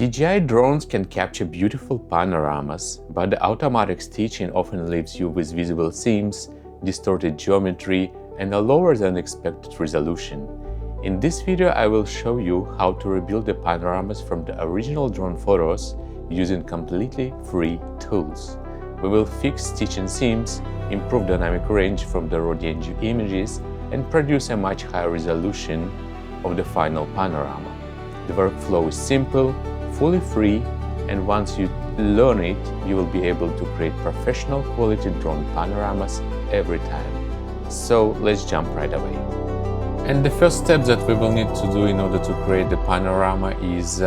DJI drones can capture beautiful panoramas, but the automatic stitching often leaves you with visible seams, distorted geometry, and a lower than expected resolution. In this video, I will show you how to rebuild the panoramas from the original drone photos using completely free tools. We will fix stitching seams, improve dynamic range from the raw DJI images, and produce a much higher resolution of the final panorama. The workflow is simple, fully free, and once you learn it, you will be able to create professional quality drone panoramas every time. So let's jump right away. And the first step that we will need to do in order to create the panorama is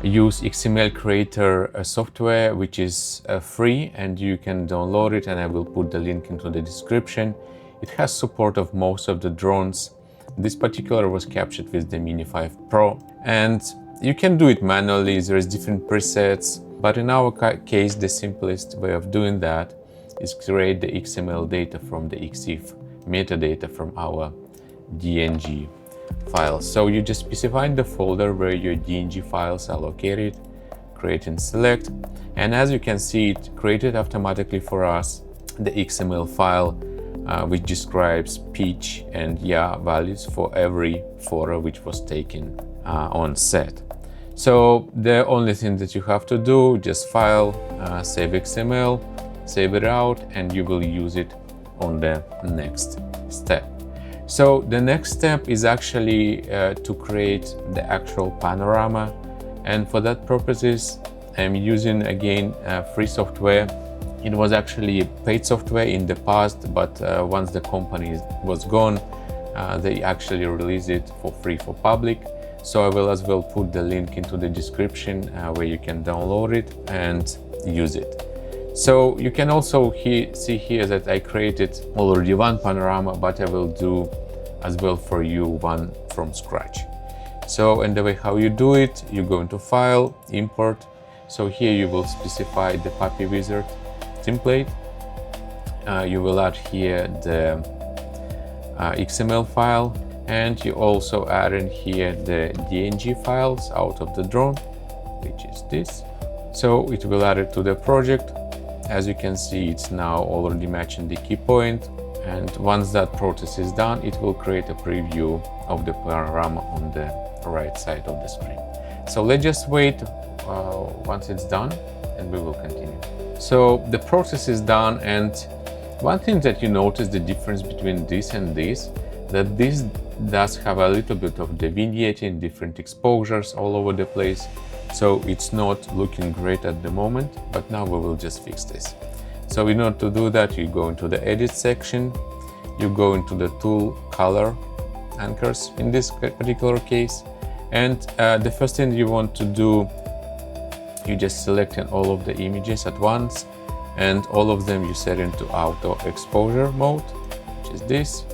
use XML Creator software, which is free and you can download it, and I will put the link into the description. It has support of most of the drones. This particular was captured with the Mini 5 Pro, and you can do it manually. There is different presets, but in our case the simplest way of doing that is create the XML data from the EXIF metadata from our DNG files. So you just specify the folder where your DNG files are located, create and select, and as you can see, it created automatically for us the XML file which describes pitch and yaw values for every photo which was taken on set. So the only thing that you have to do, just file, save XML, save it out, and you will use it on the next step. So the next step is actually to create the actual panorama, and for that purposes I'm using again free software. It was actually paid software in the past, but once the company was gone, they actually released it for free for public. So I will as well put the link into the description where you can download it and use it. So you can also see here that I created already one panorama, but I will do as well for you one from scratch. So, and the way how you do it, you go into File, Import. So here you will specify the Puppy Wizard template. You will add here the XML file, and you also add in here the DNG files out of the drone, which is this. So it will add it to the project. As you can see, it's now already matching the key point, and once that process is done, it will create a preview of the panorama on the right side of the screen. So let's just wait once it's done and we will continue. So the process is done, and one thing that you notice the difference between this and this, that this does have a little bit of the vignetting, different exposures all over the place. So it's not looking great at the moment, but now we will just fix this. So in order to do that, you go into the edit section, you go into the tool color anchors in this particular case, and the first thing you want to do, you just select all of the images at once, and all of them you set into auto exposure mode, which is this.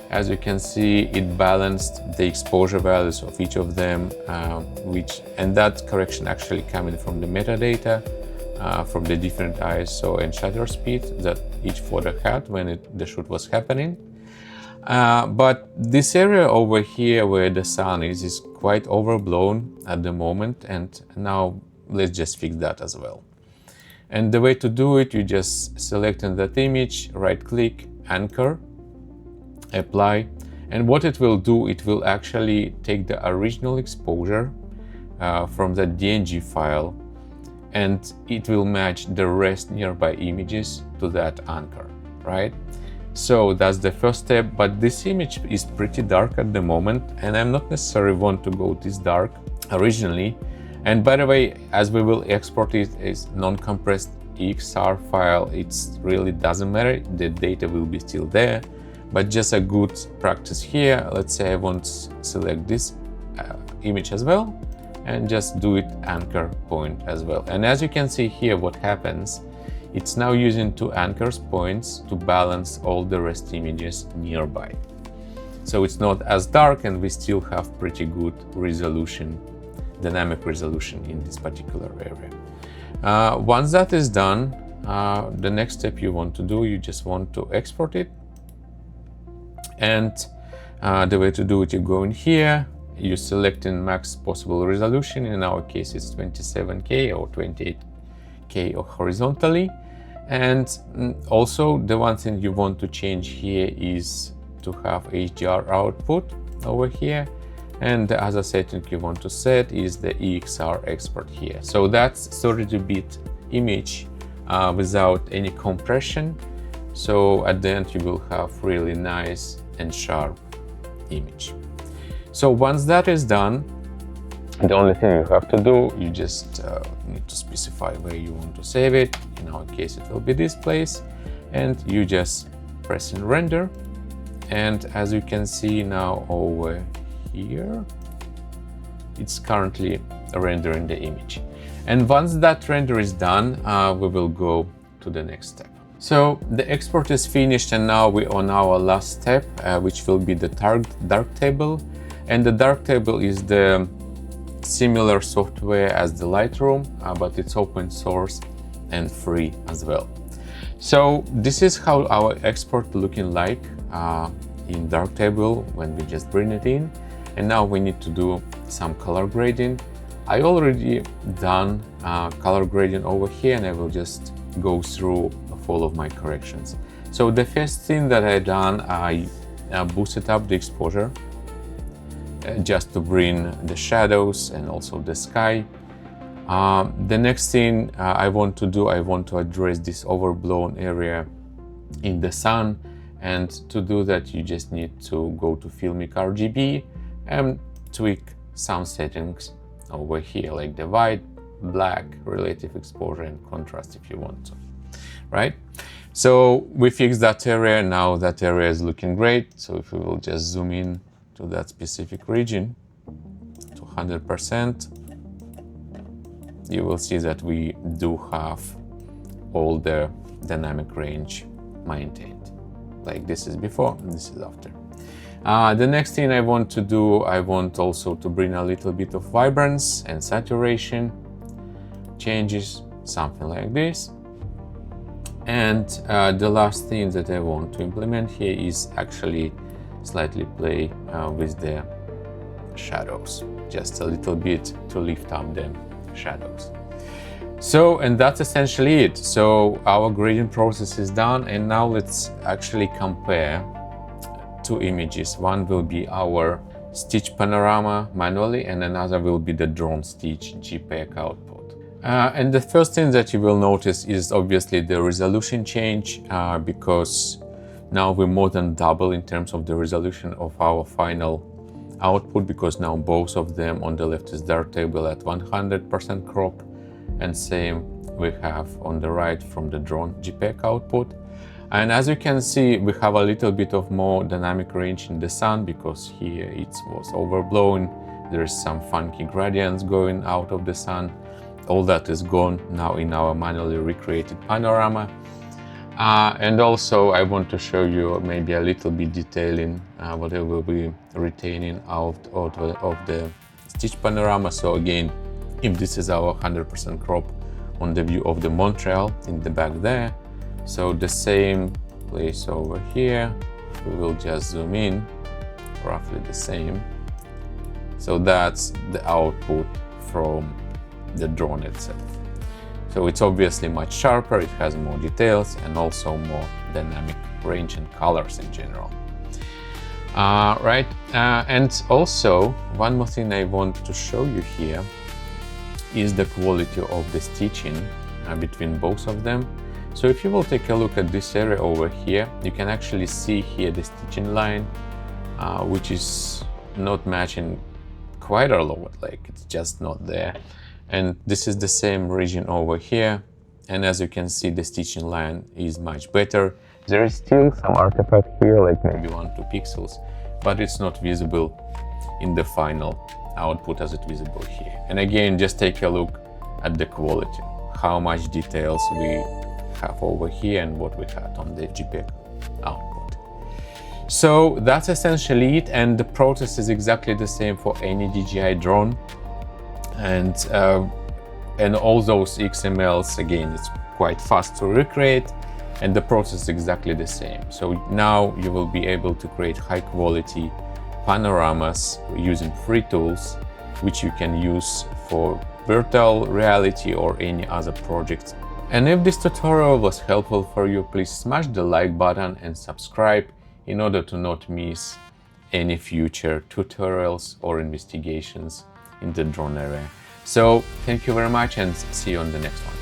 As you can see, it balanced the exposure values of each of them, and that correction actually coming from the metadata, from the different ISO and shutter speed that each photo had when the shoot was happening. But this area over here where the sun is quite overblown at the moment, and now let's just fix that as well. And the way to do it, you just select on that image, right click, anchor, apply, and what it will do, it will actually take the original exposure from the DNG file, and it will match the rest nearby images to that anchor, right? So that's the first step, but this image is pretty dark at the moment, and I'm not necessarily want to go this dark originally. And by the way, as we will export it as non-compressed EXR file, it really doesn't matter, the data will be still there. But just a good practice here, let's say I want to select this image as well, and just do it anchor point as well. And as you can see here, what happens, it's now using two anchors points to balance all the rest images nearby. So it's not as dark, and we still have pretty good resolution, dynamic resolution in this particular area. Once that is done, the next step you want to do, you just want to export it. And the way to do it, you go in here, you select in max possible resolution. In our case, it's 27K or 28K or horizontally. And also the one thing you want to change here is to have HDR output over here. And the other setting you want to set is the EXR export here. So that's 32-bit image without any compression. So at the end you will have really nice and sharp image. So once that is done, the only thing you have to do, you just need to specify where you want to save it. In our case, it will be this place, and you just press in render. And as you can see now over here, it's currently rendering the image. And once that render is done, we will go to the next step. So the export is finished, and now we're on our last step, which will be the Darktable. And the Darktable is the similar software as the Lightroom, but it's open source and free as well. So this is how our export looking like in Darktable when we just bring it in. And now we need to do some color grading. I already done color grading over here, and I will just go through all of my corrections. So the first thing that I done, I boosted up the exposure just to bring the shadows and also the sky. The next thing I want to do, I want to address this overblown area in the sun. And to do that, you just need to go to Filmic RGB and tweak some settings over here, like the white, black, relative exposure, and contrast if you want to, right? So we fixed that area. Now that area is looking great. So if we will just zoom in to that specific region to 100%, you will see that we do have all the dynamic range maintained. Like this is before, this is after. The next thing I want to do, I want also to bring a little bit of vibrance and saturation changes, something like this. And the last thing that I want to implement here is actually slightly play with the shadows, just a little bit to lift up the shadows. So, and that's essentially it. So our grading process is done, and now let's actually compare two images. One will be our stitch panorama manually, and another will be the drone stitch JPEG output. And the first thing that you will notice is obviously the resolution change, because now we're more than double in terms of the resolution of our final output, because now both of them, on the left is Darktable at 100% crop, and same we have on the right from the drone JPEG output. And as you can see, we have a little bit of more dynamic range in the sun, because here it was overblown. There is some funky gradients going out of the sun. All that is gone now in our manually recreated panorama. And also I want to show you maybe a little bit detailing what I will be retaining out of the stitch panorama. So again, if this is our 100% crop on the view of the Montreal in the back there, so the same place over here, we will just zoom in, roughly the same. So that's the output from the drone itself. So it's obviously much sharper, it has more details, and also more dynamic range and colors in general. And also one more thing I want to show you here is the quality of the stitching between both of them. So if you will take a look at this area over here, you can actually see here the stitching line, which is not matching quite a lot, like it's just not there. And this is the same region over here. And as you can see, the stitching line is much better. There is still some artifact here, like maybe 1-2 pixels, but it's not visible in the final output as it's visible here. And again, just take a look at the quality, how much details we have over here and what we had on the JPEG output. So that's essentially it, and the process is exactly the same for any DJI drone. And all those XMLs, again, it's quite fast to recreate, and the process is exactly the same. So now you will be able to create high quality panoramas using free tools, which you can use for virtual reality or any other projects. And if this tutorial was helpful for you, please smash the like button and subscribe in order to not miss any future tutorials or investigations in the drone area. So thank you very much and see you on the next one.